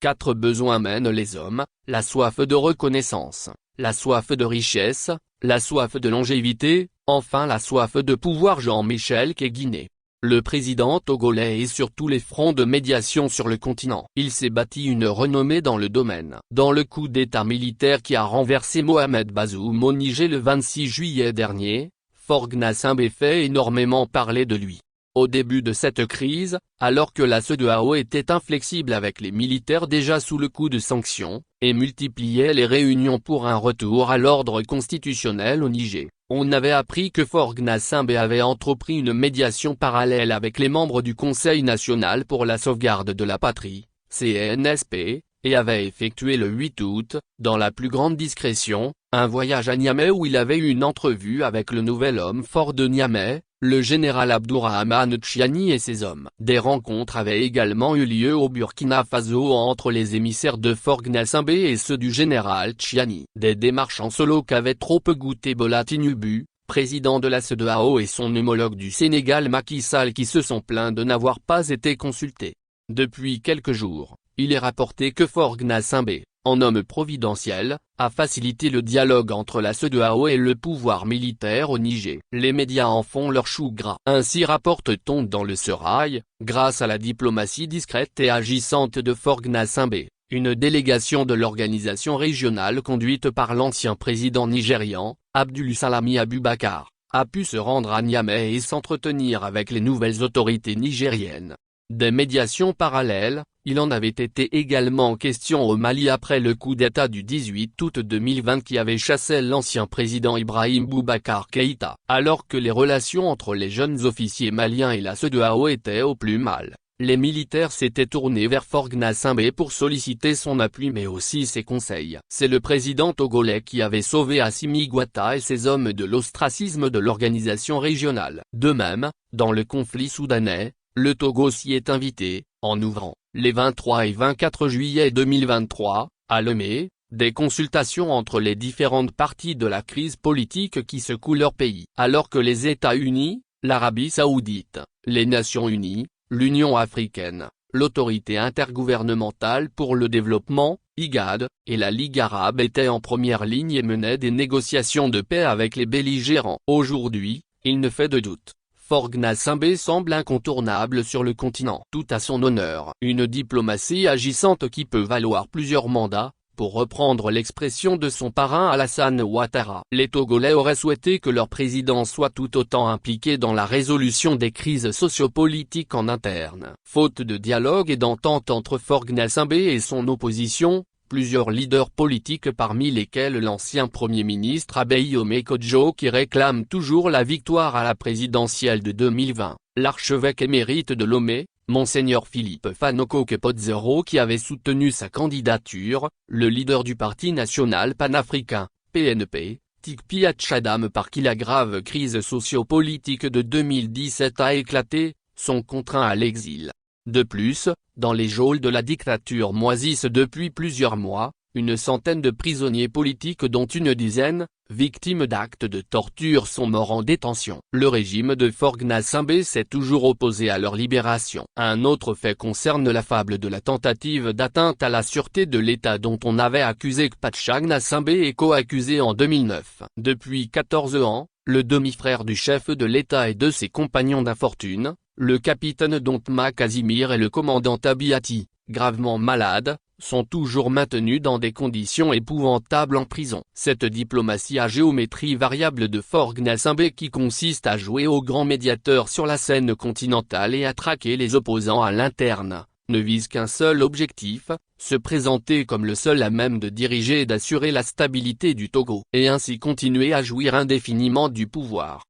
4 besoins mènent les hommes, la soif de reconnaissance, la soif de richesse, la soif de longévité, enfin la soif de pouvoir. Jean-Michel Keguiné. Le président togolais est sur tous les fronts de médiation sur le continent. Il s'est bâti une renommée dans le domaine. Dans le coup d'état militaire qui a renversé Mohamed Bazoum au Niger le 26 juillet dernier, Faure Gnassingbé fait énormément parler de lui. Au début de cette crise, alors que la CEDEAO était inflexible avec les militaires déjà sous le coup de sanctions, et multipliait les réunions pour un retour à l'ordre constitutionnel au Niger, on avait appris que Faure Gnassingbé avait entrepris une médiation parallèle avec les membres du Conseil national pour la sauvegarde de la patrie, CNSP, et avait effectué le 8 août, dans la plus grande discrétion, un voyage à Niamey où il avait eu une entrevue avec le nouvel homme fort de Niamey, le général Abdourahmane Tchiani et ses hommes. Des rencontres avaient également eu lieu au Burkina Faso entre les émissaires de Faure Gnassingbé et ceux du général Tchiani. Des démarches en solo qu'avait trop goûté Bola Tinubu, président de la CEDEAO, et son homologue du Sénégal Macky Sall, qui se sont plaints de n'avoir pas été consultés. Depuis quelques jours, il est rapporté que Faure Gnassingbé, en homme providentiel, a facilité le dialogue entre la CEDEAO et le pouvoir militaire au Niger. Les médias en font leur chou gras. Ainsi rapporte-t-on dans le Serail, grâce à la diplomatie discrète et agissante de Faure Gnassingbé, une délégation de l'organisation régionale conduite par l'ancien président nigérian, Abdul Salami Abubakar, a pu se rendre à Niamey et s'entretenir avec les nouvelles autorités nigériennes. Des médiations parallèles, il en avait été également question au Mali après le coup d'État du 18 août 2020 qui avait chassé l'ancien président Ibrahim Boubacar Keïta. Alors que les relations entre les jeunes officiers maliens et la CEDEAO étaient au plus mal, les militaires s'étaient tournés vers Faure Gnassingbé pour solliciter son appui mais aussi ses conseils. C'est le président togolais qui avait sauvé Assimi Goïta et ses hommes de l'ostracisme de l'organisation régionale. De même, dans le conflit soudanais, le Togo s'y est invité, en ouvrant, les 23 et 24 juillet 2023, à Lomé, des consultations entre les différentes parties de la crise politique qui secoue leur pays. Alors que les États-Unis, l'Arabie Saoudite, les Nations Unies, l'Union africaine, l'Autorité intergouvernementale pour le développement, IGAD, et la Ligue arabe étaient en première ligne et menaient des négociations de paix avec les belligérants. Aujourd'hui, il ne fait de doute, Faure Gnassingbé semble incontournable sur le continent. Tout à son honneur. Une diplomatie agissante qui peut valoir plusieurs mandats, pour reprendre l'expression de son parrain Alassane Ouattara. Les Togolais auraient souhaité que leur président soit tout autant impliqué dans la résolution des crises sociopolitiques en interne. Faute de dialogue et d'entente entre Faure Gnassingbé et son opposition, plusieurs leaders politiques parmi lesquels l'ancien Premier ministre Abeyome Kodjo qui réclame toujours la victoire à la présidentielle de 2020, l'archevêque émérite de Lomé, Monseigneur Philippe Fanoko Podzero qui avait soutenu sa candidature, le leader du Parti national panafricain, PNP, Tikpi Tchadam par qui la grave crise sociopolitique de 2017 a éclaté, sont contraints à l'exil. De plus, dans les geôles de la dictature moisissent depuis plusieurs mois, une centaine de prisonniers politiques dont une dizaine, victimes d'actes de torture, sont morts en détention. Le régime de Faure Gnassingbé s'est toujours opposé à leur libération. Un autre fait concerne la fable de la tentative d'atteinte à la sûreté de l'État dont on avait accusé Kpacha Gnassingbé et co-accusé en 2009. Depuis 14 ans, le demi-frère du chef de l'État et de ses compagnons d'infortune, le capitaine Dontma Casimir et le commandant Abiati, gravement malades, sont toujours maintenus dans des conditions épouvantables en prison. Cette diplomatie à géométrie variable de Faure Gnassingbé qui consiste à jouer au grand médiateur sur la scène continentale et à traquer les opposants à l'interne, ne vise qu'un seul objectif, se présenter comme le seul à même de diriger et d'assurer la stabilité du Togo, et ainsi continuer à jouir indéfiniment du pouvoir.